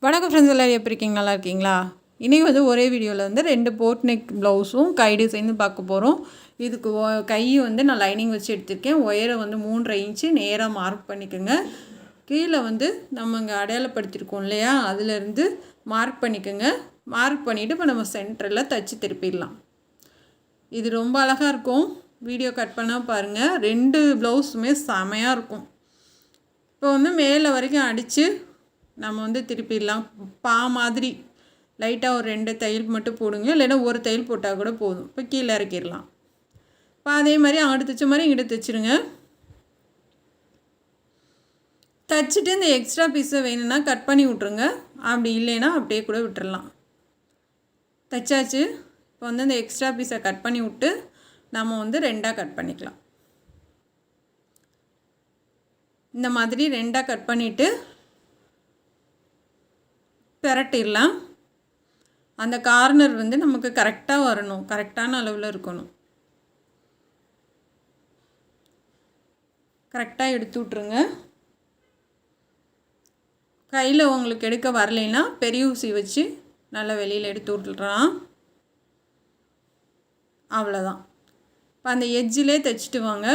வணக்கம் ஃப்ரெண்ட்ஸ், எல்லோரும் எப்படி இருக்கீங்க? நல்லா இருக்கீங்களா? இன்றைக்கி வந்து ஒரே வீடியோவில் வந்து 2 போட் நெக் ப்ளவுஸும் கை டிசைனும் பார்க்க போகிறோம். இதுக்கு கை வந்து நான் லைனிங் வச்சு எடுத்திருக்கேன். ஒயரை வந்து 3.5 இன்ச்சு நேராக மார்க் பண்ணிக்கோங்க. கீழே வந்து நம்ம இங்கே அடையாளப்படுத்தியிருக்கோம் இல்லையா, அதிலேருந்து மார்க் பண்ணிக்கோங்க. மார்க் பண்ணிவிட்டு இப்போ நம்ம சென்டரில் தைச்சி திருப்பிடலாம். இது ரொம்ப அழகாக இருக்கும். வீடியோ கட் பண்ணால் பாருங்கள். 2 ப்ளவுஸுமே செமையாக இருக்கும். இப்போ வந்து மேலே வரைக்கும் அடித்து நம்ம வந்து திருப்பிடலாம். மாதிரி லைட்டாக ஒரு 2 தையல் மட்டும் போடுங்க, இல்லைன்னா ஒரு தையல் போட்டால் கூட போதும். இப்போ கீழே இறக்கிடலாம். இப்போ அதே மாதிரி அங்கிட்டு தைச்ச மாதிரி இங்கிட்ட தைச்சிருங்க. தைச்சிட்டு இந்த எக்ஸ்ட்ரா பீஸை வேணும்னா கட் பண்ணி விட்ருங்க. அப்படி இல்லைன்னா அப்படியே கூட விட்டுடலாம். தைச்சாச்சு. இப்போ வந்து இந்த எக்ஸ்ட்ரா பீஸை கட் பண்ணி விட்டு நம்ம வந்து 2ஆக கட் பண்ணிக்கலாம். இந்த மாதிரி 2ஆக கட் பண்ணிவிட்டு பெரட்டிடலாம். அந்த கார்னர் வந்து நமக்கு கரெக்டாக வரணும், கரெக்டான அளவில் இருக்கணும். கரெக்டாக எடுத்து விட்ருங்க. கையில் உங்களுக்கு எடுக்க வரலைன்னா பெரிய ஊசி வச்சு நல்லா வெளியில் எடுத்து விட்டுடலாம். அவ்வளோதான். இப்போ அந்த எட்ஜிலே தைச்சிட்டு வாங்க.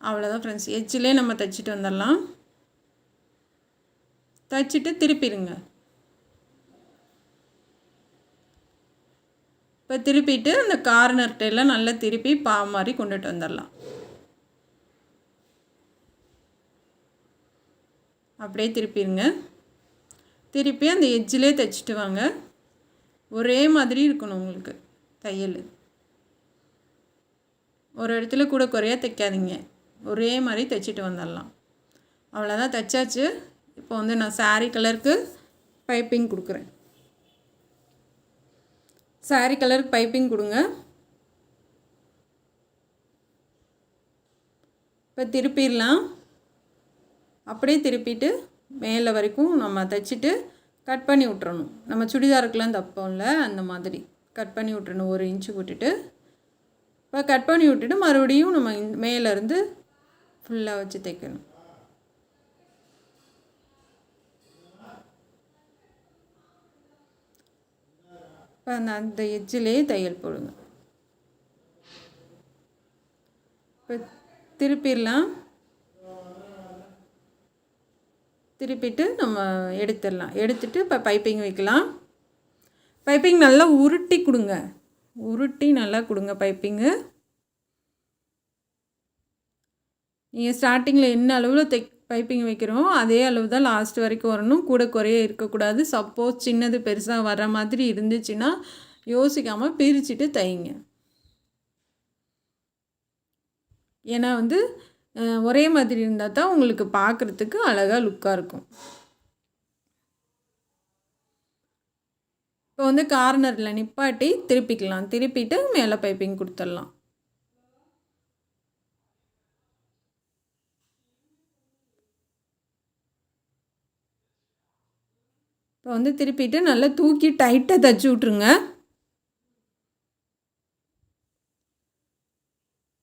அவ்வளோதான் ஃப்ரெண்ட்ஸ், எட்ஜிலே நம்ம தைச்சிட்டு வந்துடலாம். தைச்சிட்டு திருப்பிடுங்க. இப்போ திருப்பிட்டு அந்த கார்னர்ட்டெல்லாம் நல்லா திருப்பி மாதிரி கொண்டுட்டு வந்துடலாம். அப்படியே திருப்பிடுங்க. திருப்பி அந்த எட்ஜிலே தைச்சிட்டு வாங்க. ஒரே மாதிரி இருக்கணும் உங்களுக்கு தையல். ஒரு இடத்துல கூட குறையாக தைக்காதீங்க, ஒரே மாதிரி தைச்சிட்டு வந்துடலாம். அவ்வளோதான், தைச்சாச்சு. இப்போ வந்து நான் சாரீ கலருக்கு பைப்பிங் கொடுக்குறேன். சாரீ கலருக்கு பைப்பிங் கொடுங்க. இப்போ திருப்பிடலாம். அப்படியே திருப்பிட்டு மேலே வரைக்கும் நம்ம தைச்சிட்டு கட் பண்ணி விட்றணும். நம்ம சுடிதாருக்கெலாம் தைப்போம்ல, அந்த மாதிரி கட் பண்ணி விட்றணும். 1 இன்ச்சு விட்டுட்டு இப்போ கட் பண்ணி விட்டுட்டு மறுபடியும் நம்ம மேலேருந்து ஃபுல்லாக வச்சு தைக்கணும். இப்போ அந்த எட்ஜிலே தையல் போடுங்க. இப்போ திருப்பிடலாம். திருப்பிட்டு நம்ம எடுத்துடலாம். எடுத்துட்டு இப்போ பைப்பிங் வைக்கலாம். பைப்பிங் நல்லா உருட்டி கொடுங்க. உருட்டி நல்லா கொடுங்க பைப்பிங்கு. நீங்கள் ஸ்டார்டிங்கில் என்ன அளவில் பைப்பிங் வைக்கிறோம் அதே அளவு தான் லாஸ்ட் வரைக்கும் வரணும். கூட குறைய இருக்கக்கூடாது. சப்போஸ் சின்னது பெருசாக வர மாதிரி இருந்துச்சுன்னா யோசிக்காமல் பிரிச்சுட்டு தைங்க. ஏன்னா வந்து ஒரே மாதிரி இருந்தால் தான் உங்களுக்கு பார்க்குறதுக்கு அழகாக லுக்காக இருக்கும். இப்போ வந்து கார்னரில் நிப்பாட்டி திருப்பிக்கலாம். திருப்பிட்டு மேலே பைப்பிங் கொடுத்துடலாம். இப்போ வந்து திருப்பிட்டு நல்லா தூக்கி டைட்டாக தைச்சி விட்ருங்க.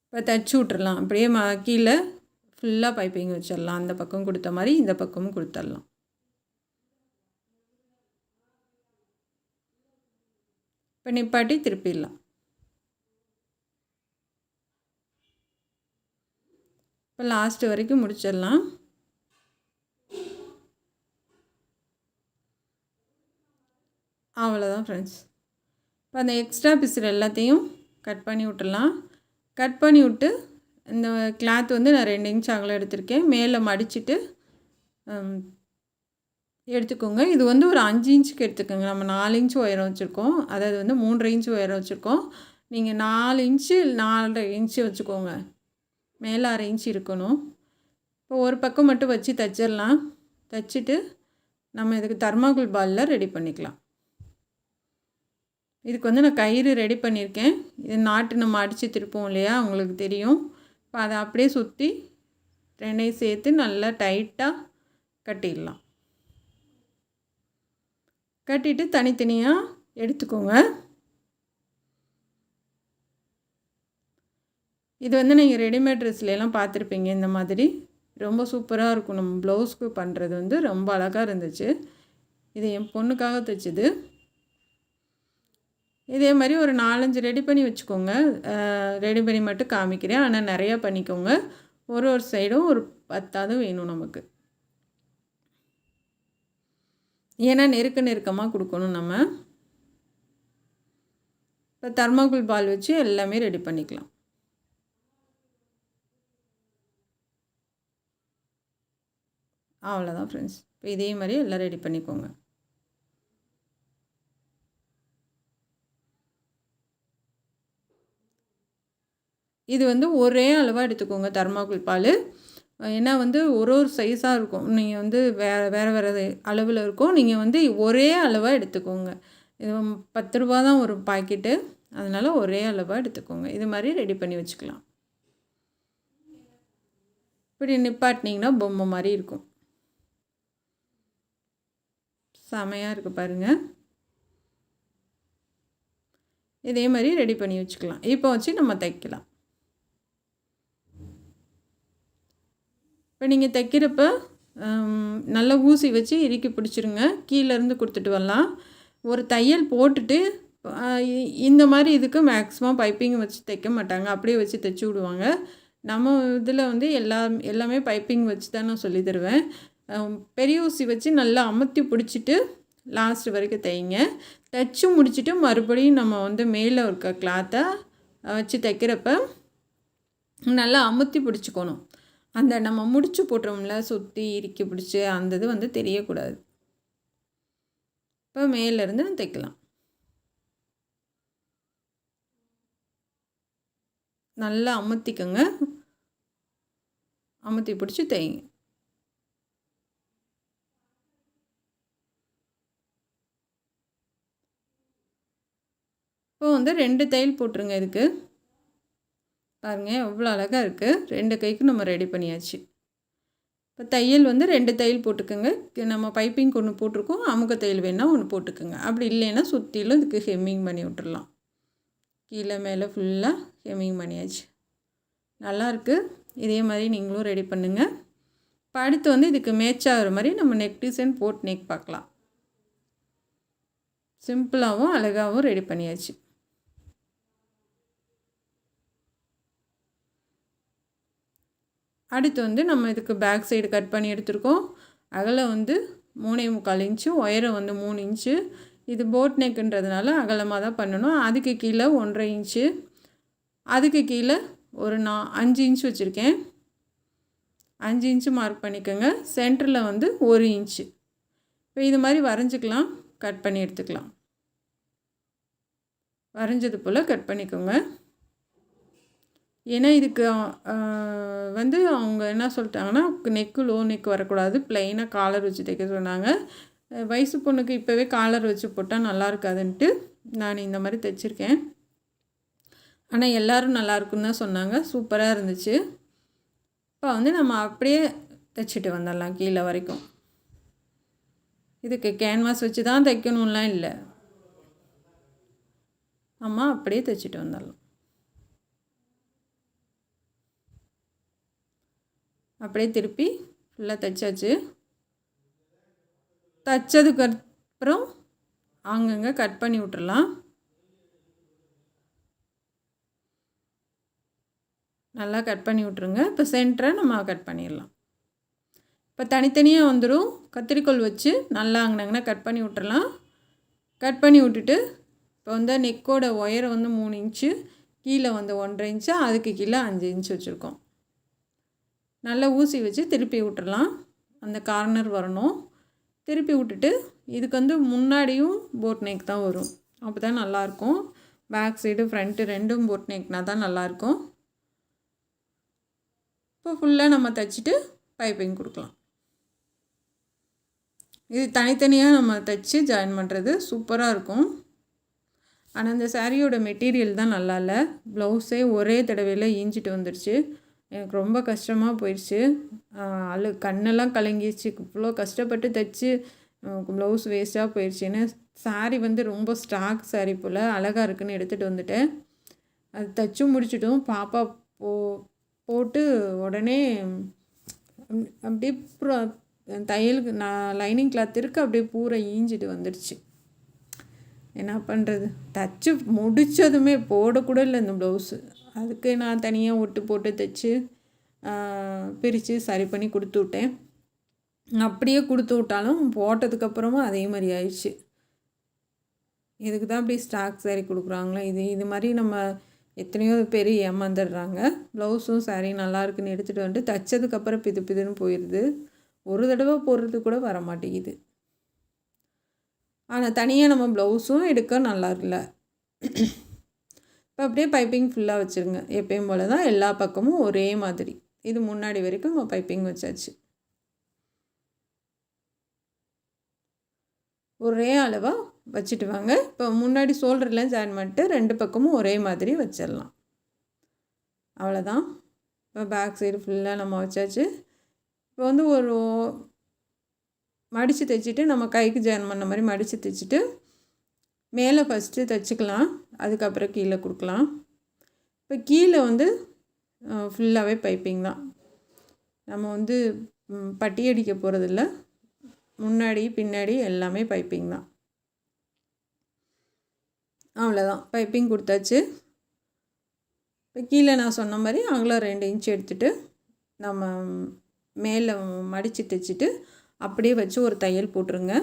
இப்போ தைச்சி விட்றலாம். அப்படியே கீழே ஃபுல்லாக பைப்பிங் வச்சிடலாம். அந்த பக்கம் கொடுத்த மாதிரி இந்த பக்கமும் கொடுத்துடலாம். இப்போ நிப்பாட்டி திருப்பிடலாம். இப்போ லாஸ்ட்டு வரைக்கும் முடிச்சிடலாம். அவ்வளோதான் ஃப்ரெண்ட்ஸ். இப்போ அந்த எக்ஸ்ட்ரா பீஸில் எல்லாத்தையும் கட் பண்ணி விட்டுடலாம். கட் பண்ணி விட்டு இந்த கிளாத் வந்து நான் 2 இன்ச் அகலம் எடுத்திருக்கேன். மேலே மடிச்சுட்டு எடுத்துக்கோங்க. இது வந்து ஒரு 5 இன்ச்சுக்கு எடுத்துக்கோங்க. நம்ம 4 இன்ச்சு உயரம் வச்சுருக்கோம். அதாவது வந்து 3.5 இன்ச்சு உயரம் வச்சுருக்கோம். நீங்கள் 4 இன்ச்சு 4.5 இன்ச்சு வச்சுக்கோங்க. மேலே 1/2 இன்ச்சு இருக்கணும். இப்போ ஒரு பக்கம் மட்டும் வச்சு தைச்சிடலாம். தைச்சிட்டு நம்ம இதுக்கு தர்மாகோல் பாலில் ரெடி பண்ணிக்கலாம். இதுக்கு வந்து நான் கயிறு ரெடி பண்ணியிருக்கேன். இது நாட்டு நம்ம அடித்து திருப்போம் இல்லையா, உங்களுக்கு தெரியும். இப்போ அதை அப்படியே சுற்றி 2ஐயும் சேர்த்து நல்லா டைட்டாக கட்டிடலாம். கட்டிட்டு தனித்தனியாக எடுத்துக்கோங்க. இது வந்து நீங்கள் ரெடிமேட் ட்ரெஸ்லாம் பார்த்துருப்பீங்க. இந்த மாதிரி ரொம்ப சூப்பராக இருக்கும். நம்ம ப்ளவுஸ்க்கு பண்ணுறது வந்து ரொம்ப அழகாக இருந்துச்சு. இது என் பொண்ணுக்காக தைச்சது. இதே மாதிரி ஒரு 4-5 ரெடி பண்ணி வச்சுக்கோங்க. ரெடி பண்ணி மட்டும் காமிக்கிறேன். ஆனால் நிறையா பண்ணிக்கோங்க. ஒரு சைடும் ஒரு 10ஆவது வேணும் நமக்கு. ஏன்னா நெருக்கமாக கொடுக்கணும் நம்ம. இப்போ தர்மாக்கோல் பால் வச்சு எல்லாமே ரெடி பண்ணிக்கலாம். அவ்வளோதான் ஃப்ரெண்ட்ஸ். இப்போ இதே மாதிரி எல்லாம் ரெடி பண்ணிக்கோங்க. இது வந்து ஒரே அளவாக எடுத்துக்கோங்க தர்மாக்கோல் பால். ஏன்னா வந்து ஒரு சைஸாக இருக்கும். நீங்கள் வந்து வேறு அளவில் இருக்கும். நீங்கள் வந்து ஒரே அளவாக எடுத்துக்கோங்க. இது 10 ரூபா தான் ஒரு பாக்கெட்டு. அதனால் ஒரே அளவாக எடுத்துக்கோங்க. இது மாதிரி ரெடி பண்ணி வச்சுக்கலாம். இப்படி நிப்பாட்டினீங்கன்னா பொம்மை மாதிரி இருக்கும். செமையாக இருக்குது பாருங்கள். இதே மாதிரி ரெடி பண்ணி வச்சுக்கலாம். இப்போ வச்சு நம்ம தைக்கலாம். இப்போ நீங்கள் தைக்கிறப்ப நல்லா ஊசி வச்சு இறுக்கி பிடிச்சிருங்க. கீழேருந்து கொடுத்துட்டு வரலாம். ஒரு தையல் போட்டுட்டு இந்த மாதிரி இதுக்கு மேக்ஸிமம் பைப்பிங் வச்சு தைக்க மாட்டாங்க. அப்படியே வச்சு தைச்சி விடுவாங்க. நம்ம இதில் வந்து எல்லாமே பைப்பிங் வச்சு தான் நான் சொல்லி தருவேன். பெரிய ஊசி வச்சு நல்லா அமுத்தி பிடிச்சிட்டு லாஸ்ட் வரைக்கும் தைங்க. தைச்சி முடிச்சுட்டு மறுபடியும் நம்ம வந்து மேலே இருக்க கிளாத்தை வச்சு தைக்கிறப்ப நல்லா அமுத்தி பிடிச்சிக்கணும். அந்த நம்ம முடிச்சு போட்டுறோம்ல, சுற்றி இறுக்கி பிடிச்சி அந்த இது வந்து தெரியக்கூடாது. இப்போ மேலேருந்து தைக்கலாம். நல்லா அமுத்திக்கோங்க. அமுத்தி பிடிச்சி தைங்க. இப்போ வந்து 2 தையல் போட்டுருங்க. இதுக்கு பாருங்கள் எவ்வளோ அழகாக இருக்குது. 2 கைக்கு நம்ம ரெடி பண்ணியாச்சு. இப்போ தையல் வந்து 2 தையல் போட்டுக்கோங்க. நம்ம பைப்பிங் ஒன்று போட்டிருக்கோம். அமுக்க தையல் வேணால் ஒன்று போட்டுக்கோங்க. அப்படி இல்லைன்னா சுற்றிலும் இதுக்கு ஹெம்மிங் பண்ணி விட்டுடலாம். கீழே மேலே ஃபுல்லாக ஹெம்மிங் பண்ணியாச்சு. நல்லாயிருக்கு. இதே மாதிரி நீங்களும் ரெடி பண்ணுங்கள். இப்போ அடுத்து வந்து இதுக்கு மேட்ச் ஆகிற மாதிரி நம்ம நெக் டிசைன் போட் நெக் பார்க்கலாம். சிம்பிளாகவும் அழகாகவும் ரெடி பண்ணியாச்சு. அடுத்து வந்து நம்ம இதுக்கு பேக் சைடு கட் பண்ணி எடுத்துருக்கோம். அகலம் வந்து 3.25 இன்ச்சு, உயரம் வந்து 3 இன்ச்சு. இது போட் நெக்குன்றதுனால அகலமாக தான் பண்ணணும். அதுக்கு கீழே 1.5 இன்ச்சு, அதுக்கு கீழே ஒரு 5 இன்ச் வச்சுருக்கேன். 5 இன்ச்சு மார்க் பண்ணிக்கோங்க. சென்டரில் வந்து 1 இன்ச்சு. இப்போ இது மாதிரி வரைஞ்சிக்கலாம். கட் பண்ணி எடுத்துக்கலாம். வரைஞ்சது போல் கட் பண்ணிக்கோங்க. ஏன்னா இதுக்கு வந்து அவங்க என்ன சொல்லிட்டாங்கன்னா நெக்கு லோ நெக் வரக்கூடாது, ப்ளைனாக காலர் வச்சு தைக்க சொன்னாங்க. வயசு பொண்ணுக்கு இப்போவே காலர் வச்சு போட்டால் நல்லா இருக்காதுன்ட்டு நான் இந்த மாதிரி தைச்சிருக்கேன். ஆனால் எல்லோரும் நல்லாயிருக்குன்னு தான் சொன்னாங்க. சூப்பராக இருந்துச்சு. இப்போ வந்து நம்ம அப்படியே தைச்சிட்டு வந்துடலாம் கீழே வரைக்கும். இதுக்கு கேன்வாஸ் வச்சு தான் தைக்கணும்லாம் இல்லை. நம்ம அப்படியே தைச்சிட்டு வந்துடலாம். அப்படியே திருப்பி ஃபுல்லாக தைச்சாச்சு. தைச்சதுக்கப்புறம் அங்கங்கே கட் பண்ணி விட்டுறலாம். நல்லா கட் பண்ணி விட்ருங்க. இப்போ சென்டரை நம்ம கட் பண்ணிடலாம். இப்போ தனித்தனியாக வந்துடும். கத்திரிக்கோல் வச்சு நல்லா அங்கனங்கன்னா கட் பண்ணி விட்டுறலாம். கட் பண்ணி விட்டுட்டு இப்போ வந்து நெக்கோட ஒயரை வந்து 3 இன்ச்சு, கீழே வந்து 1.5 இன்ச்சு, அதுக்கு கீழே 5 இன்ச்சு வச்சுருக்கோம். நல்லா ஊசி வச்சு திருப்பி விட்டுறலாம். அந்த கார்னர் வரணும். திருப்பி விட்டுட்டு இதுக்கு வந்து முன்னாடியும் போட் நெக் தான் வரும். அப்போ தான் நல்லாயிருக்கும். பேக் சைடு ஃப்ரண்ட்டு ரெண்டும் போட் நெக்னால் தான் நல்லாயிருக்கும். இப்போ ஃபுல்லாக நம்ம தைச்சிட்டு பைப்பிங் கொடுக்கலாம். இது தனித்தனியாக நம்ம தைச்சி ஜாயின் பண்ணுறது சூப்பராக இருக்கும். ஆனால் இந்த சாரியோட மெட்டீரியல் தான் நல்லா இல்லை. ப்ளவுஸே ஒரே தடவையில் ஈஞ்சிட்டு வந்துடுச்சு. எனக்கு ரொம்ப கஷ்டமாக போயிடுச்சு. கண்ணெல்லாம் கலங்கிடுச்சு. இவ்வளோ கஷ்டப்பட்டு தைச்சி ப்ளவுஸ் வேஸ்ட்டாக போயிடுச்சுன்னு. சாரீ வந்து ரொம்ப ஸ்டாக் சாரீ போல் அழகாக இருக்குதுன்னு எடுத்துகிட்டு வந்துட்டேன். அது தைச்சும் முடிச்சிட்டோம். பாப்பா போட்டு உடனே அப்படியே பூரா தையலுக்கு நான் லைனிங் கிளாத் இருக்க அப்படியே பூரா ஈஞ்சிட்டு வந்துடுச்சு. என்ன பண்ணுறது, தச்சு முடித்ததுமே போடக்கூட இல்லை இந்த ப்ளவுஸு. அதுக்கு நான் தனியாக ஒட்டு போட்டு தைச்சி பிரித்து சரி பண்ணி கொடுத்து விட்டேன். அப்படியே கொடுத்து விட்டாலும் போட்டதுக்கப்புறமா அதே மாதிரி ஆயிடுச்சு. இதுக்கு தான் அப்படி ஸ்டாக் சாரீ கொடுக்குறாங்களே, இது மாதிரி நம்ம எத்தனையோ பேர் ஏமாந்துடுறாங்க. ப்ளவுஸும் சாரீ நல்லா இருக்குன்னு எடுத்துகிட்டு வந்துட்டு தைச்சதுக்கப்புறம் பிதுன்னு போயிடுது. ஒரு தடவை போடுறது கூட வர மாட்டேங்குது. ஆனால் தனியாக நம்ம ப்ளவுஸும் எடுக்க நல்லா இல்லை. இப்போ அப்படியே பைப்பிங் ஃபுல்லாக வச்சுருங்க. எப்பயும் போல் தான் எல்லா பக்கமும் ஒரே மாதிரி. இது முன்னாடி வரைக்கும் நம்ம பைப்பிங் வச்சாச்சு. ஒரே அளவாக வச்சுட்டு வாங்க. இப்போ முன்னாடி ஷோல்டர்லாம் ஜாயின் பண்ணிட்டு 2 பக்கமும் ஒரே மாதிரி வச்சிடலாம். அவ்வளோதான். இப்போ பேக் சைடு ஃபுல்லாக நம்ம வச்சாச்சு. இப்போ வந்து ஒரு மடித்து தைச்சிட்டு நம்ம கைக்கு ஜாயின் பண்ண மாதிரி மடித்து தைச்சிட்டு மேலே ஃபஸ்ட்டு தைச்சிக்கலாம். அதுக்கப்புறம் கீழே கொடுக்கலாம். இப்போ கீழே வந்து ஃபுல்லாகவே பைப்பிங் தான். நம்ம வந்து பட்டி அடிக்க போகிறதில்ல. முன்னாடி பின்னாடி எல்லாமே பைப்பிங் தான். அவ்வளோதான், பைப்பிங் கொடுத்தாச்சு. இப்போ கீழே நான் சொன்ன மாதிரி அங்கெல்லாம் 2 இன்ச் எடுத்துகிட்டு நம்ம மேலே மடித்து தைச்சிட்டு அப்படியே வச்சு ஒரு தையல் போட்டுருங்க.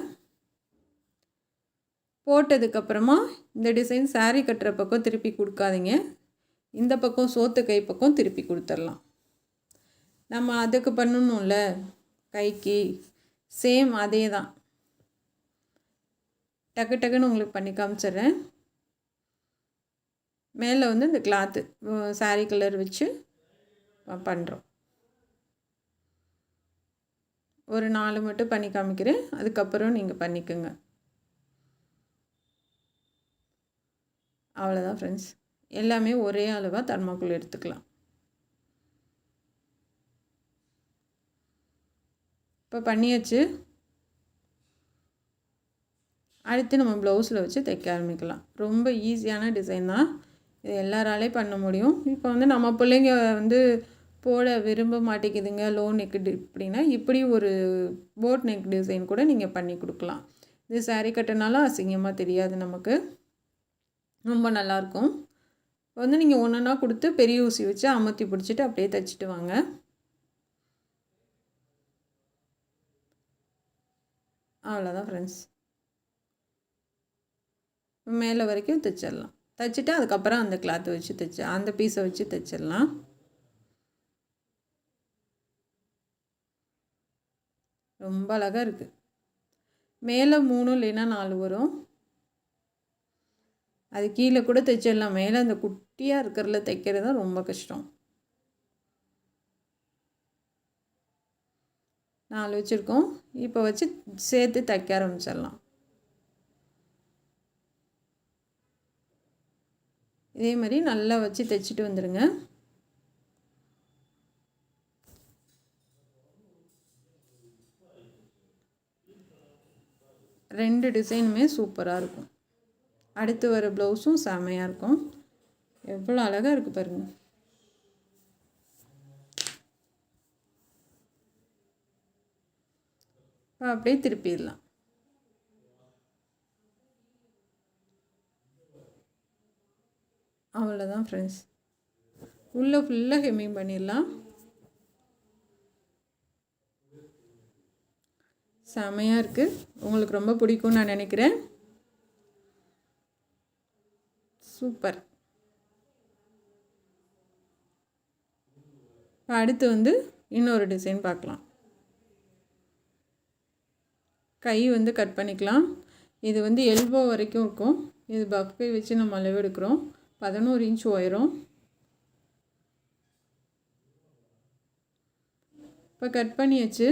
போட்டதுக்கப்புறமா இந்த டிசைன் சாரீ கட்டுற பக்கம் திருப்பி கொடுக்காதீங்க. இந்த பக்கம் சோத்து கை பக்கம் திருப்பி கொடுத்துடலாம். நம்ம அதுக்கு பண்ணணும்ல கைக்கு, சேம் அதே தான். டக்குன்னு உங்களுக்கு பண்ணி காமிச்சிட்றேன். மேலே வந்து இந்த கிளாத்து சாரீ கலர் வச்சு பண்ணுறோம். ஒரு 4 மட்டும் பண்ணி காமிக்கிறேன், அதுக்கப்புறம் நீங்கள் பண்ணிக்கோங்க. அவ்வளோதான் ஃப்ரெண்ட்ஸ். எல்லாமே ஒரே அளவாக தர்மாக்கோல் எடுத்துக்கலாம். இப்போ பண்ணியாச்சு. அடுத்து நம்ம ப்ளவுஸில் வச்சு தைக்க ஆரம்பிக்கலாம். ரொம்ப ஈஸியான டிசைன் தான், இது எல்லாராலையும் பண்ண முடியும். இப்போ வந்து நம்ம பிள்ளைங்க வந்து போட விரும்ப மாட்டேங்குதுங்க லோ நெக் இப்படின்னா இப்படி ஒரு போட் நெக் டிசைன் கூட நீங்கள் பண்ணி கொடுக்கலாம். இது சாரீ கட்டினாலும் அசிங்கமாக தெரியாது, நமக்கு ரொம்ப நல்லாயிருக்கும். இப்போ வந்து நீங்கள் ஒன்றா கொடுத்து பெரிய ஊசி வச்சு அமுத்தி பிடிச்சிட்டு அப்படியே தைச்சிட்டு வாங்க. அவ்வளோதான் ஃப்ரெண்ட்ஸ். மேலே வரைக்கும் தைச்சிடலாம். தைச்சிட்டு அதுக்கப்புறம் அந்த கிளாத்தை வச்சு அந்த பீஸை வச்சு தைச்சிடலாம். ரொம்ப அழகாக இருக்குது. மேலே 3 இல்லைன்னா 4 வரும். அது கீழே கூட தைச்சிடலாம். மேலே அந்த குட்டியாக இருக்கிறதுல தைக்கிறது தான் ரொம்ப கஷ்டம். 4 வச்சுருக்கோம். இப்போ வச்சு சேர்த்து தைக்க ஆரம்பிச்சிடலாம். இதே மாதிரி நல்லா வச்சு தைச்சிட்டு வந்துடுங்க. ரெண்டு டிசைனுமே சூப்பராக இருக்கும். அடுத்து வர ப்ளவுஸும் செமையாக இருக்கும். எவ்வளோ அழகாக இருக்குது பாருங்கள். அப்படியே திருப்பிடலாம். அவ்வளோதான் ஃப்ரெண்ட்ஸ். உள்ளே ஃபுல்லாக ஹெம்மிங் பண்ணிடலாம். செமையாக இருக்குது. உங்களுக்கு ரொம்ப பிடிக்கும்னு நான் நினைக்கிறேன். சூப்பர். அடுத்து வந்து இன்னொரு டிசைன் பார்க்கலாம். கை வந்து கட் பண்ணிக்கலாம். இது வந்து எல்போ வரைக்கும் இருக்கும். இது பஃப் கை வச்சு நம்ம அளவு எடுக்கிறோம். 11 இன்ச் உயரம். இப்போ கட் பண்ணியாச்சு.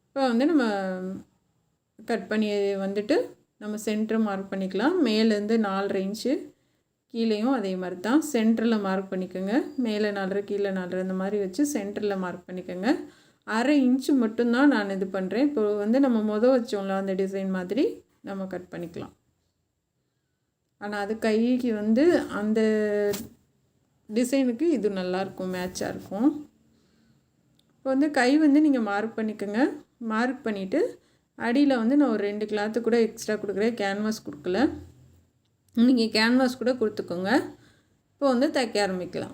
இப்போ வந்து நம்ம கட் பண்ணி வந்துட்டு நம்ம சென்டர் மார்க் பண்ணிக்கலாம். மேலேருந்து 4.5 இன்ச்சு, கீழேயும் அதே மாதிரி தான் சென்டரில் மார்க் பண்ணிக்கோங்க. மேலே 4, கீழே 4 இந்த மாதிரி வச்சு சென்டரில் மார்க் பண்ணிக்கோங்க. 1/2 இன்ச்சு மட்டும்தான் நான் இது பண்ணுறேன். இப்போ வந்து நம்ம வச்சோம்ல அந்த டிசைன் மாதிரி நம்ம கட் பண்ணிக்கலாம். ஆனால் அது கைக்கு வந்து அந்த டிசைனுக்கு இது நல்லாயிருக்கும், மேட்சாக இருக்கும். இப்போ வந்து கை வந்து நீங்கள் மார்க் பண்ணிக்கோங்க. மார்க் பண்ணிவிட்டு அடியில் வந்து நான் ஒரு 2 கிளாத்து கூட எக்ஸ்ட்ரா கொடுக்குறேன். கேன்வாஸ் கொடுக்கல, நீங்கள் கேன்வாஸ் கூட கொடுத்துக்கோங்க. இப்போ வந்து தைக்க ஆரம்பிக்கலாம்.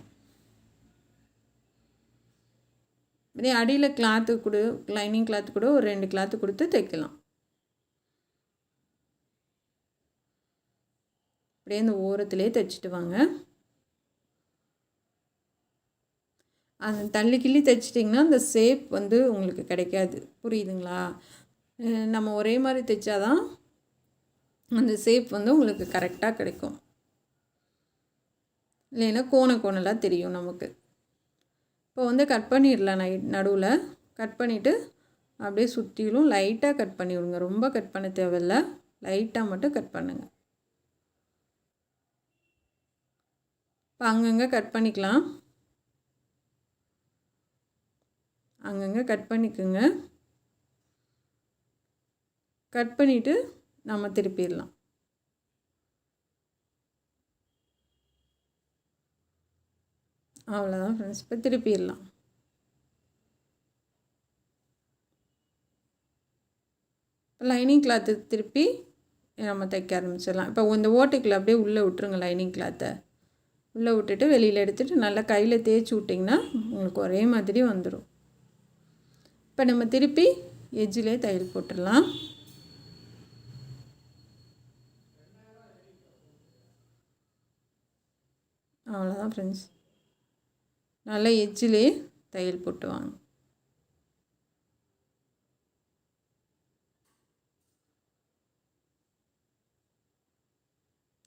இதே அடியில் கிளாத்து கூட, லைனிங் கிளாத்து கூட ஒரு 2 கிளாத்து கொடுத்து தைக்கலாம். அப்படியே இந்த ஓரத்துலேயே தைச்சிட்டு வாங்க. அந்த தள்ளி கிள்ளி தைச்சிட்டிங்கன்னா அந்த ஷேப் வந்து உங்களுக்கு கிடைக்காது. புரியுதுங்களா? நம்ம ஒரே மாதிரி தைச்சாதான் அந்த ஷேப் வந்து உங்களுக்கு கரெக்டாக கிடைக்கும். இல்லைன்னா கோணலாக தெரியும் நமக்கு. இப்போ வந்து கட் பண்ணிடலாம். நடுவில் கட் பண்ணிவிட்டு அப்படியே சுற்றிலும் லைட்டாக கட் பண்ணி விடுங்க. ரொம்ப கட் பண்ண தேவையில்ல, லைட்டாக மட்டும் கட் பண்ணுங்கள். இப்போ அங்கங்கே கட் பண்ணிக்கலாம். அங்கங்கே கட் பண்ணிக்கோங்க. கட் பண்ணிவிட்டு நம்ம திருப்பிடலாம். அவ்வளோதான் ஃப்ரெண்ட்ஸ். இப்போ திருப்பிடலாம். லைனிங் கிளாத்து திருப்பி நம்ம தைக்க ஆரம்பிச்சிடலாம். இப்போ இந்த ஓட்டைக்குள்ள அப்படியே உள்ளே விட்டுருங்க. லைனிங் கிளாத்தை உள்ளே விட்டுட்டு வெளியில் எடுத்துகிட்டு நல்லா கையில் தேய்ச்சி விட்டிங்கன்னா உங்களுக்கு ஒரே மாதிரி வந்துடும். இப்போ நம்ம திருப்பி எஜ்ஜிலே தையல் போட்டுடலாம். அவ்வளோதான் ஃப்ரெண்ட்ஸ். நல்லா எஜ்ஜிலே தையல் போட்டுவாங்க.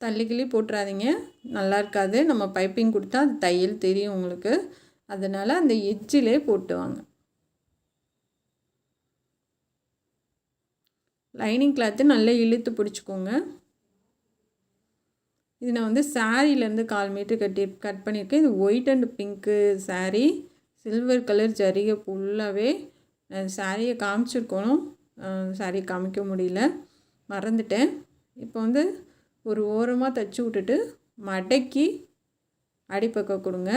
தள்ளிக்கிள்ளி போட்டுறாதீங்க, நல்லா இருக்காது. நம்ம பைப்பிங் கொடுத்தா அது தையல் தெரியும் உங்களுக்கு. அதனால் அந்த எஜ்ஜிலே போட்டுவாங்க. லைனிங் கிளாத்து நல்லா இழுத்து பிடிச்சிக்கோங்க. இது நான் வந்து சாரீலேருந்து 1/4 மீட்டர் கட் பண்ணியிருக்கேன். இது white and pink sari, silver colour ஜரிகை ஃபுல்லாகவே. சாரியை காமிச்சிருக்கணும், சாரியை காமிக்க முடியல, மறந்துட்டேன். இப்போ வந்து ஒரு ஓரமாக தைச்சி விட்டுட்டு மடக்கி அடிப்பக்கம் கொடுங்க.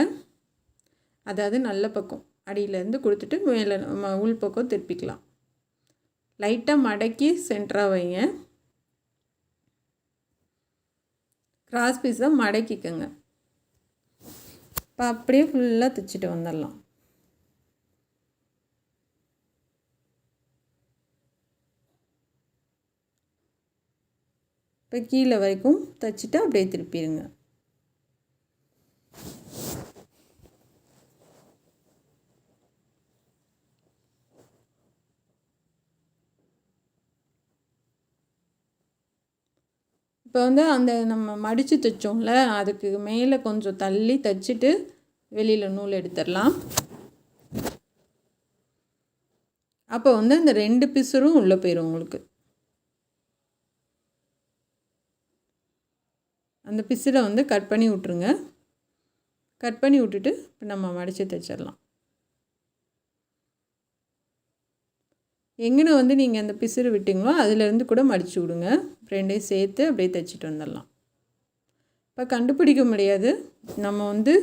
அதாவது நல்ல பக்கம் அடியிலேருந்து கொடுத்துட்டு மேலே உள் பக்கம் திருப்பிக்கலாம். லைட்டாக மடக்கி சென்டராக வைங்க. கிராஸ் பீஸை மடக்கிக்கோங்க. இப்போ அப்படியே ஃபுல்லாக தைச்சிட்டு வந்துடலாம். இப்போ கீழே வரைக்கும் தைச்சிட்டு அப்படியே திருப்பிடுங்க. இப்போ வந்து அந்த நம்ம மடித்து தைச்சோம்ல, அதுக்கு மேலே கொஞ்சம் தள்ளி தைச்சிட்டு வெளியில் நூல் எடுத்துடலாம். அப்போ வந்து அந்த 2 பிசுரும் உள்ளே போயிடும் உங்களுக்கு. அந்த பிசுரை வந்து கட் பண்ணி விட்ருங்க. கட் பண்ணி விட்டுட்டு இப்போ நம்ம மடித்து தைச்சிடலாம். எங்கன்னு வந்து நீங்கள் அந்த பிசுறு விட்டிங்களோ அதிலேருந்து கூட மடித்து விடுங்க. 2யும் சேர்த்து அப்படியே தைச்சிட்டு வந்துடலாம். இப்போ கண்டுபிடிக்க முடியாது. நம்ம வந்து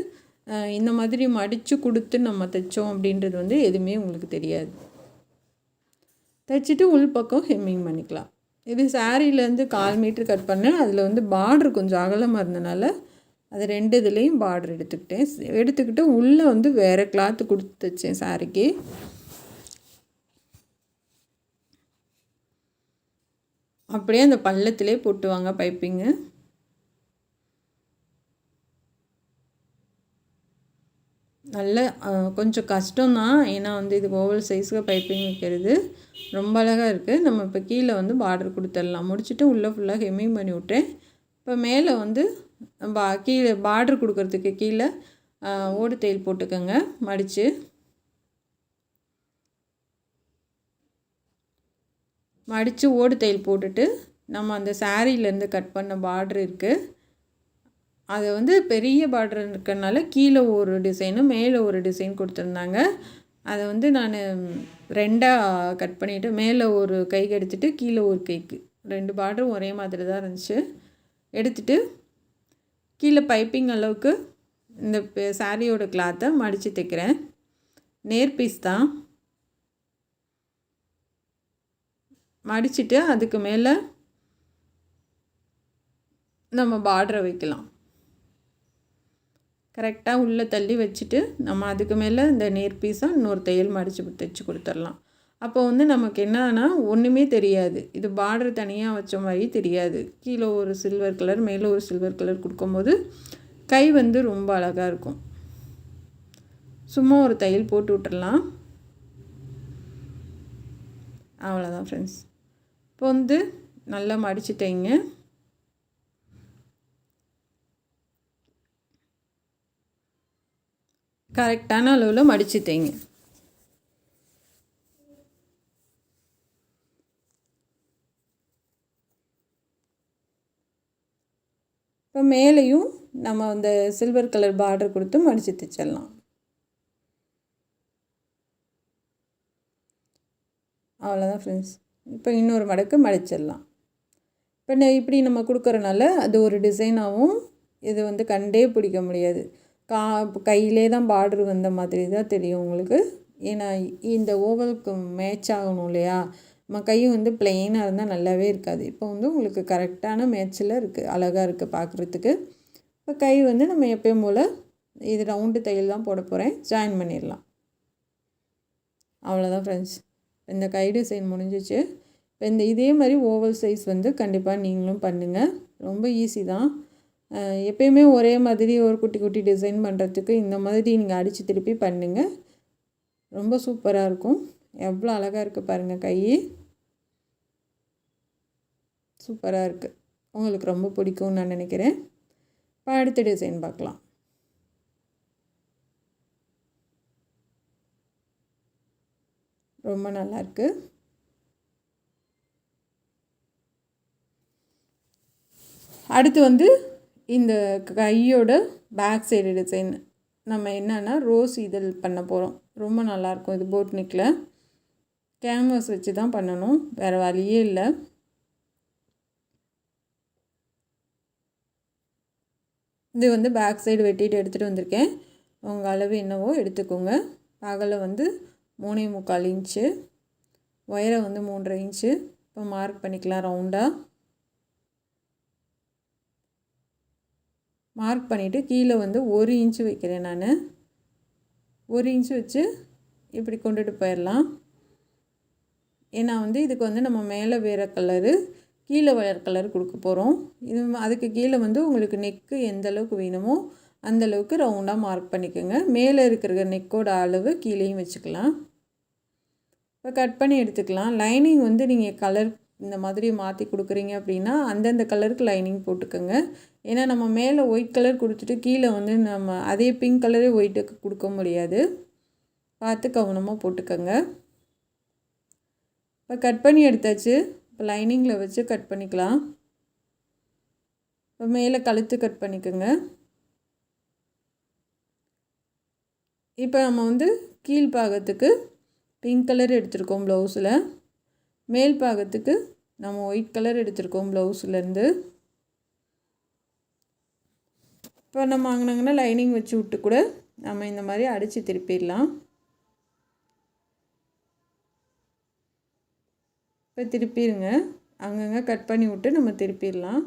இந்த மாதிரி மடித்து கொடுத்து நம்ம தைச்சோம் அப்படின்றது வந்து எதுவுமே உங்களுக்கு தெரியாது. தைச்சிட்டு உள் பக்கம் ஹெம்மிங் பண்ணிக்கலாம். இது சாரீலேருந்து 1/4 மீட்டர் கட் பண்ணேன். அதில் வந்து பார்ட்ரு கொஞ்சம் அகலமாக இருந்தனால அது 2 இதுலேயும் பார்ட்ரு எடுத்துக்கிட்டு உள்ளே வந்து வேறு கிளாத்து கொடுத்து தைச்சேன் சாரிக்கு. அப்படியே அந்த பள்ளத்திலே போட்டுவாங்க பைப்பிங்கு. நல்ல கொஞ்சம் கஷ்டம்தான், ஏன்னா வந்து இது ஓவல் சைஸுக்கு பைப்பிங் வைக்கிறது ரொம்ப அழகாக இருக்குது. நம்ம இப்போ கீழே வந்து பார்டர் கொடுத்துடலாம். முடிச்சுட்டு உள்ளே ஃபுல்லாக ஹெம்மிங் பண்ணி விட்டேன். இப்போ மேலே வந்து கீழே பார்டர் கொடுக்கறதுக்கு கீழே ஓடு தையல் போட்டுக்கோங்க மடித்து. மடித்து ஓடு தையல் போட்டுட்டு நம்ம அந்த சாரீலேருந்து கட் பண்ண பார்டர் இருக்குது, அதை வந்து பெரிய பார்டர் இருக்கிறனால கீழே ஒரு டிசைனு மேலே ஒரு டிசைன் கொடுத்துருந்தாங்க. அதை வந்து நான் 2ஆக கட் பண்ணிவிட்டு மேலே ஒரு கைக்கு எடுத்துகிட்டு கீழே ஒரு கைக்கு 2 பார்டரும் ஒரே மாதிரி தான் இருந்துச்சு. எடுத்துகிட்டு கீழே பைப்பிங் அளவுக்கு இந்த சாரியோட கிளாத்தை மடித்து தைக்கிறேன். நேர் பீஸ் தான். மடிச்சுட்டு அதுக்கு மேலே நம்ம பார்டரை வைக்கலாம். கரெக்டாக உள்ளே தள்ளி வச்சுட்டு நம்ம அதுக்கு மேலே இந்த நேர் பீஸாக இன்னொரு தையல் மடித்து தைச்சி கொடுத்துடலாம். அப்போ வந்து நமக்கு என்னன்னா ஒன்றுமே தெரியாது, இது பார்டர் தனியாக வச்ச மாதிரி தெரியாது. கீழே ஒரு சில்வர் கலர் மேலே ஒரு சில்வர் கலர் கொடுக்கும்போது கை வந்து ரொம்ப அழகாக இருக்கும். சும்மா ஒரு தையல் போட்டு விட்டுடலாம். அவ்வளோதான் ஃப்ரெண்ட்ஸ். இப்போ வந்து நல்லா மடித்து தைங்க. கரெக்டான அளவில் மடித்து தைங்க. இப்போ மேலேயும் நம்ம அந்த சில்வர் கலர் பார்டர் கொடுத்து மடித்து தைச்சிடலாம். அவ்வளோதான் ஃப்ரெண்ட்ஸ். இப்போ இன்னொரு மடக்கு மடிச்சிடலாம். இப்போ இப்படி நம்ம கொடுக்குறனால அது ஒரு டிசைனாகவும் இது வந்து கண்டே பிடிக்க முடியாது. கையிலே தான் பார்டர் வந்த மாதிரி தான் தெரியும் உங்களுக்கு. ஏன்னா இந்த ஓவலுக்கு மேட்ச் ஆகணும் இல்லையா, நம்ம கை வந்து பிளெயினாக இருந்தால் நல்லாவே இருக்காது. இப்போ வந்து உங்களுக்கு கரெக்டான மேட்சில் இருக்குது, அழகாக இருக்குது பார்க்குறதுக்கு. இப்போ கை வந்து நம்ம எப்பயும் போல் இது ரவுண்டு தையல் தான் போட போகிறேன், ஜாயின் பண்ணிடலாம். அவ்வளோதான் ஃப்ரெண்ட்ஸ். இந்த கை டிசைன் முடிஞ்சிச்சு. இப்போ இதே மாதிரி ஓவல் சைஸ் வந்து கண்டிப்பாக நீங்களும் பண்ணுங்கள். ரொம்ப ஈஸி தான். எப்பயுமே ஒரே மாதிரி ஒரு குட்டி குட்டி டிசைன் பண்ணுறதுக்கு இந்த மாதிரி நீங்கள் அடித்து திருப்பி பண்ணுங்கள். ரொம்ப சூப்பராக இருக்கும். எவ்வளோ அழகாக இருக்குது பாருங்கள், கை சூப்பராக இருக்குது. உங்களுக்கு ரொம்ப பிடிக்கும்னு நான் நினைக்கிறேன். இப்போ அடுத்த டிசைன் பார்க்கலாம். ரொம்ப நல்லாயிருக்கு. அடுத்து வந்து இந்த கையோட பேக் சைடு டிசைன் நம்ம என்னென்னா ரோஸ் இதழ் பண்ண போகிறோம். ரொம்ப நல்லாயிருக்கும். இது போட் நெக்கில் கேன்வாஸ் வச்சு தான் பண்ணணும், வேறு வழியே இல்லை. இது வந்து பேக் சைடு வெட்டிட்டு எடுத்துகிட்டு வந்திருக்கேன். உங்கள் அளவு என்னவோ எடுத்துக்கோங்க. அகலை வந்து 3.25 இன்ச்சு, ஒயரை வந்து 3.5 இன்ச்சு. இப்போ மார்க் பண்ணிக்கலாம். ரவுண்டாக மார்க் பண்ணிவிட்டு கீழே வந்து 1 இன்ச்சு வைக்கிறேன். நான் 1 இன்ச்சு வச்சு இப்படி கொண்டுட்டு போயிடலாம். ஏன்னா வந்து இதுக்கு வந்து நம்ம மேலே வேறு கலரு கீழே வேறு கலர் கொடுக்க போகிறோம். இது அதுக்கு கீழே வந்து உங்களுக்கு நெக்கு எந்த அளவுக்கு வேணுமோ அந்தளவுக்கு ரவுண்டாக மார்க் பண்ணிக்கோங்க. மேலே இருக்கிற நெக்கோட அளவு கீழேயும் வச்சுக்கலாம். இப்போ கட் பண்ணி எடுத்துக்கலாம். லைனிங் வந்து நீங்கள் கலர் இந்த மாதிரி மாற்றி கொடுக்குறீங்க அப்படின்னா அந்தந்த கலருக்கு லைனிங் போட்டுக்கோங்க. ஏன்னா நம்ம மேலே ஒயிட் கலர் கொடுத்துட்டு கீழே வந்து நம்ம அதே பிங்க் கலரே ஒயிட்டுக்கு கொடுக்க முடியாது. பார்த்து கவனமாக போட்டுக்கோங்க. இப்போ கட் பண்ணி எடுத்தாச்சு. இப்போ லைனிங்கில் வச்சு கட் பண்ணிக்கலாம். இப்போ மேலே கழுத்து கட் பண்ணிக்கோங்க. இப்போ நம்ம வந்து கீழ் பாகத்துக்கு பிங்க் கலர் எடுத்திருக்கோம் ப்ளவுஸில், மேல் பாகத்துக்கு நம்ம ஒயிட் கலர் எடுத்திருக்கோம் ப்ளவுஸ்லேருந்து. இப்போ நம்ம அங்கனங்கன்னா லைனிங் வச்சு விட்டு கூட நம்ம இந்த மாதிரி அடித்து திருப்பிடலாம். இப்போ திருப்பிடுங்க. அங்கங்கே கட் பண்ணி விட்டு நம்ம திருப்பிடலாம்.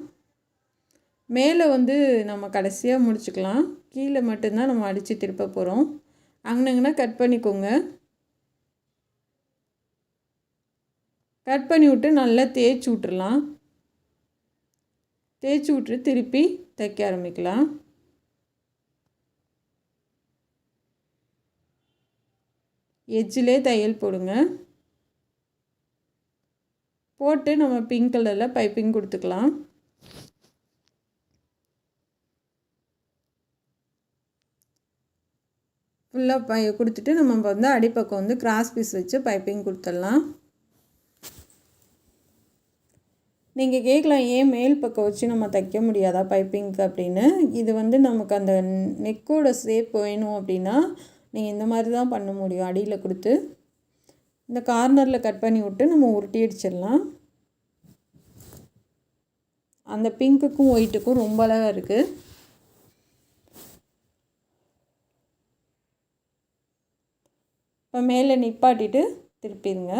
மேலே வந்து நம்ம கடைசியாக முடிச்சுக்கலாம். கீழே மட்டும்தான் நம்ம அடித்து திருப்ப போகிறோம். அங்கனங்கன்னா கட் பண்ணிக்கோங்க. கட் பண்ணி விட்டு நல்லா தேய்ச்சி விட்டுறலாம். தேய்ச்சி விட்டு திருப்பி தைக்க ஆரம்பிக்கலாம். எட்ஜிலே தையல் போடுங்க. போட்டு நம்ம பிங்க் கலரில் பைப்பிங் கொடுத்துக்கலாம். ஃபுல்லாக கொடுத்துட்டு நம்ம வந்து அடிப்பக்கம் வந்து கிராஸ் பீஸ் வச்சு பைப்பிங் கொடுத்துடலாம். நீங்கள் கேட்கலாம், ஏன் மேல் பக்கம் வச்சு நம்ம தைக்க முடியாதா பைப்பிங்க்கு அப்படின்னு. இது வந்து நமக்கு அந்த நெக்கோட ஷேப் வேணும் அப்படின்னா நீங்கள் இந்த மாதிரி தான் பண்ண முடியும். அடியில் கொடுத்து இந்த கார்னரில் கட் பண்ணி விட்டு நம்ம உருட்டி அடிச்சிடலாம். அந்த பிங்க்குக்கும் ஒயிட்டுக்கும் ரொம்ப அழகாக இருக்குது. இப்போ மேலே நிப்பாட்டிட்டு திருப்பிடுங்க.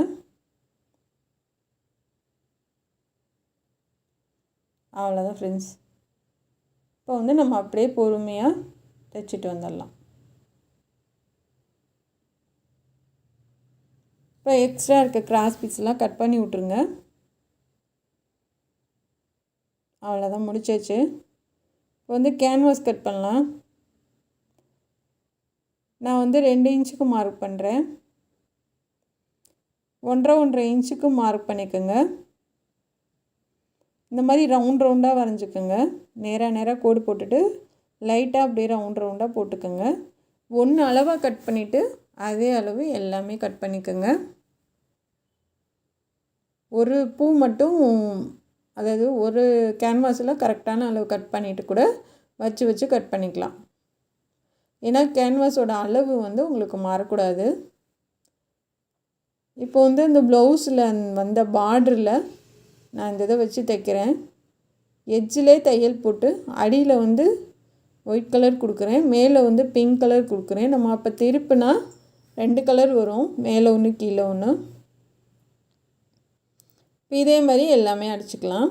அவ்வளோதான் ஃப்ரெண்ட்ஸ். இப்போ வந்து நம்ம அப்படியே பொறுமையாக தைச்சிட்டு வந்துடலாம். இப்போ எக்ஸ்ட்ரா இருக்க கிராஸ் பீஸ்லாம் கட் பண்ணி விட்ருங்க. அவ்வளோதான், முடிச்சாச்சு. இப்போ வந்து கேன்வாஸ் கட் பண்ணலாம். நான் வந்து 2 இன்ச்சுக்கு மார்க் பண்ணுறேன். 1.5 இன்ச்சுக்கு மார்க் பண்ணிக்கோங்க. இந்த மாதிரி ரவுண்டாக வரைஞ்சிக்கோங்க. நேராக கோடு போட்டுட்டு லைட்டாக அப்படியே ரவுண்டாக போட்டுக்கோங்க. 1 அளவாக கட் பண்ணிவிட்டு அதே அளவு எல்லாமே கட் பண்ணிக்கோங்க. ஒரு பூ மட்டும், அதாவது ஒரு கேன்வாஸில் கரெக்டான அளவு கட் பண்ணிவிட்டு கூட வச்சு கட் பண்ணிக்கலாம். ஏன்னா கேன்வாஸோட அளவு வந்து உங்களுக்கு மாறக்கூடாது. இப்போ வந்து இந்த ப்ளவுஸில் வந்த பார்டரில் நான் இந்த இதை வச்சு தைக்கிறேன். எட்ஜிலே தையல் போட்டு அடியில் வந்து ஒயிட் கலர் கொடுக்குறேன், மேலே வந்து பிங்க் கலர் கொடுக்குறேன். நம்ம அப்போ திருப்புனா 2 கலர் வரும், மேலே ஒன்று கீழே ஒன்று. இதே மாதிரி எல்லாமே அடிச்சுக்கலாம்.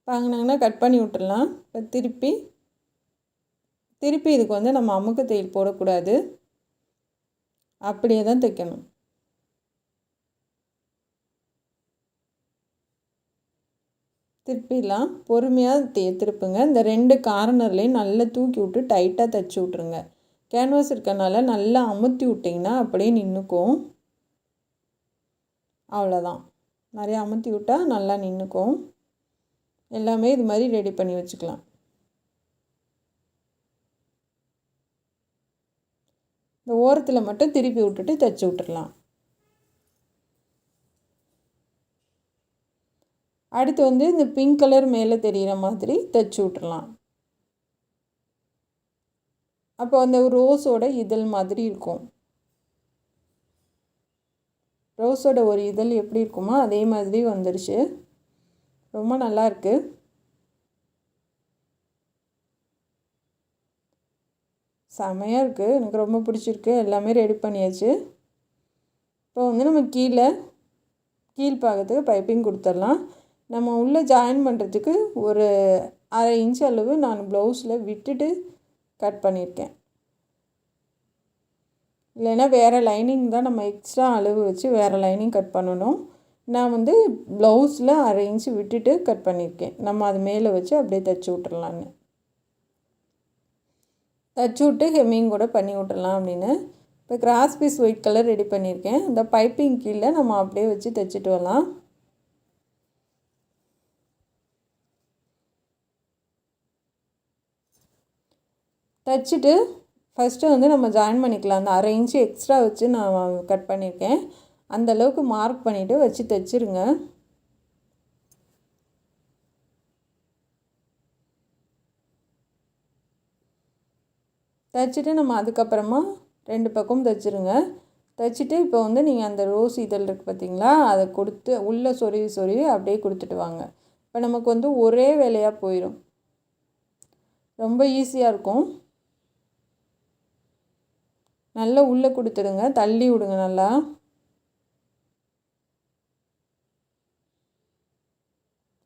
வாங்கினாங்கன்னா கட் பண்ணி விட்டுடலாம். இப்போ திருப்பி இதுக்கு வந்து நம்ம அமுக்கு தையல் போடக்கூடாது, அப்படியே தான் தைக்கணும். திருப்பிடலாம், பொறுமையாக திருப்புங்க. இந்த 2 கார்னர்லேயும் நல்லா தூக்கி விட்டு டைட்டாக தைச்சி விட்ருங்க. கேன்வாஸ் இருக்கனால நல்லா அமுத்தி விட்டிங்கன்னா அப்படியே நின்றுக்கும். அவ்வளோதான், நிறையா அமுத்தி விட்டால் நல்லா நின்றுக்கும். எல்லாமே இது மாதிரி ரெடி பண்ணி வச்சுக்கலாம். இந்த ஓரத்தில் மட்டும் திருப்பி விட்டுட்டு தைச்சி விட்டுடலாம். அடுத்து வந்து இந்த பிங்க் கலர் மேலே தெரிகிற மாதிரி தைச்சி விட்டுடலாம். அப்போ அந்த ரோஸோட இதழ் மாதிரி இருக்கும். ரோஸோட ஒரு இதழ் எப்படி இருக்குமோ அதே மாதிரி வந்துடுச்சு. ரொம்ப நல்லாயிருக்கு. செமையாக இருக்குது, எனக்கு ரொம்ப பிடிச்சிருக்கு. எல்லாமே ரெடி பண்ணியாச்சு. இப்போ வந்து நம்ம கீழ்பாகத்துக்கு பைப்பிங் கொடுத்துடலாம். நம்ம உள்ளே ஜாயின் பண்ணுறதுக்கு ஒரு 1/2 இன்ச் அளவு நான் ப்ளவுஸில் விட்டுட்டு கட் பண்ணியிருக்கேன். இல்லைன்னா வேறு லைனிங் தான் நம்ம எக்ஸ்ட்ரா அளவு வச்சு வேறு லைனிங் கட் பண்ணணும். நான் வந்து ப்ளவுஸில் 1/2 இன்ச்சு விட்டுட்டு கட் பண்ணியிருக்கேன். நம்ம அது மேலே வச்சு அப்படியே தைச்சி விட்டுறலான்னு, தைச்சி விட்டு ஹெம்மிங் கூட பண்ணி விட்டுறலாம் அப்படின்னு. இப்போ cross piece white colour ready பண்ணியிருக்கேன். இந்த பைப்பிங் கீழே நம்ம அப்படியே வச்சு தைச்சிட்டு வரலாம். தைச்சிட்டு ஃபஸ்ட்டு வந்து நம்ம ஜாயின் பண்ணிக்கலாம். அந்த 1/2 இன்ச்சு எக்ஸ்ட்ரா வச்சு நான் கட் பண்ணியிருக்கேன். அந்தளவுக்கு மார்க் பண்ணிவிட்டு வச்சு தைச்சிருங்க. தைச்சிட்டு நம்ம அதுக்கப்புறமா 2 பக்கம் தைச்சிருங்க. தைச்சிட்டு இப்போ வந்து நீங்கள் அந்த ரோஸ் இதழ் இருக்குது பார்த்திங்களா, அதை கொடுத்து உள்ளே சொருவி அப்படியே கொடுத்துட்டு வாங்க. இப்போ நமக்கு வந்து ஒரே வேலையாக போயிடும், ரொம்ப ஈஸியாக இருக்கும். நல்லா உள்ளே கொடுத்துடுங்க, தள்ளி விடுங்க நல்லா.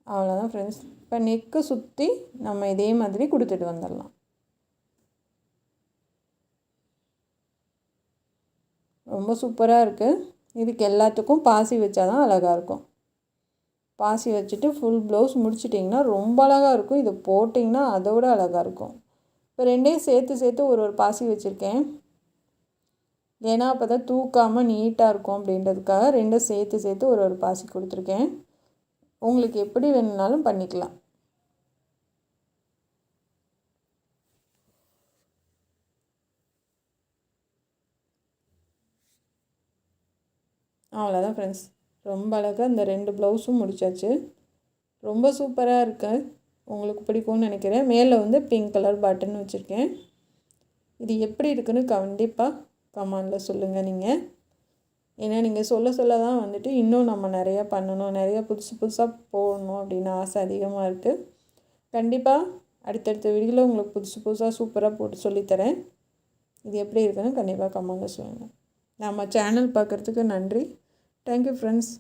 அவ்வளோதான் ஃப்ரெண்ட்ஸ். இப்போ நெக்கு சுற்றி நம்ம இதே மாதிரி கொடுத்துட்டு வந்துடலாம். ரொம்ப சூப்பராக இருக்குது. இதுக்கு எல்லாத்துக்கும் பாசி வச்சா தான் அழகாக இருக்கும். பாசி வச்சுட்டு ஃபுல் ப்ளவுஸ் முடிச்சிட்டிங்கன்னா ரொம்ப அழகாக இருக்கும். இதை போட்டிங்கன்னா அதோட அழகாக இருக்கும். இப்போ 2யும் சேர்த்து ஒரு பாசி வச்சுருக்கேன். ஏன்னா அப்போ தான் தூக்காமல் நீட்டாக இருக்கும் அப்படின்றதுக்காக 2 சேர்த்து ஒரு பாசி கொடுத்துருக்கேன். உங்களுக்கு எப்படி வேணுனாலும் பண்ணிக்கலாம். அவ்வளோதான் ஃப்ரெண்ட்ஸ், ரொம்ப அழகாக இந்த 2 ப்ளவுஸும் முடித்தாச்சு. ரொம்ப சூப்பராக இருக்கு, உங்களுக்கு பிடிக்கும்னு நினைக்கிறேன். மேலே வந்து பிங்க் கலர் பட்டன் வச்சுருக்கேன். இது எப்படி இருக்குன்னு கண்டிப்பாக கமெண்டில் சொல்லுங்கள் நீங்கள். ஏன்னா நீங்கள் சொல்ல தான் வந்துட்டு இன்னும் நம்ம நிறையா பண்ணணும், நிறையா புதுசாக போடணும் அப்படின்னு ஆசை அதிகமாக இருக்குது. கண்டிப்பாக அடுத்தடுத்த வீடியோவில் உங்களுக்கு புதுசாக சூப்பராக போட்டு சொல்லித்தரேன். இது எப்படி இருக்குன்னு கண்டிப்பாக கமெண்ட்டில் சொல்லுங்கள். நம்ம சேனல் பார்க்குறதுக்கு நன்றி. Thank you friends.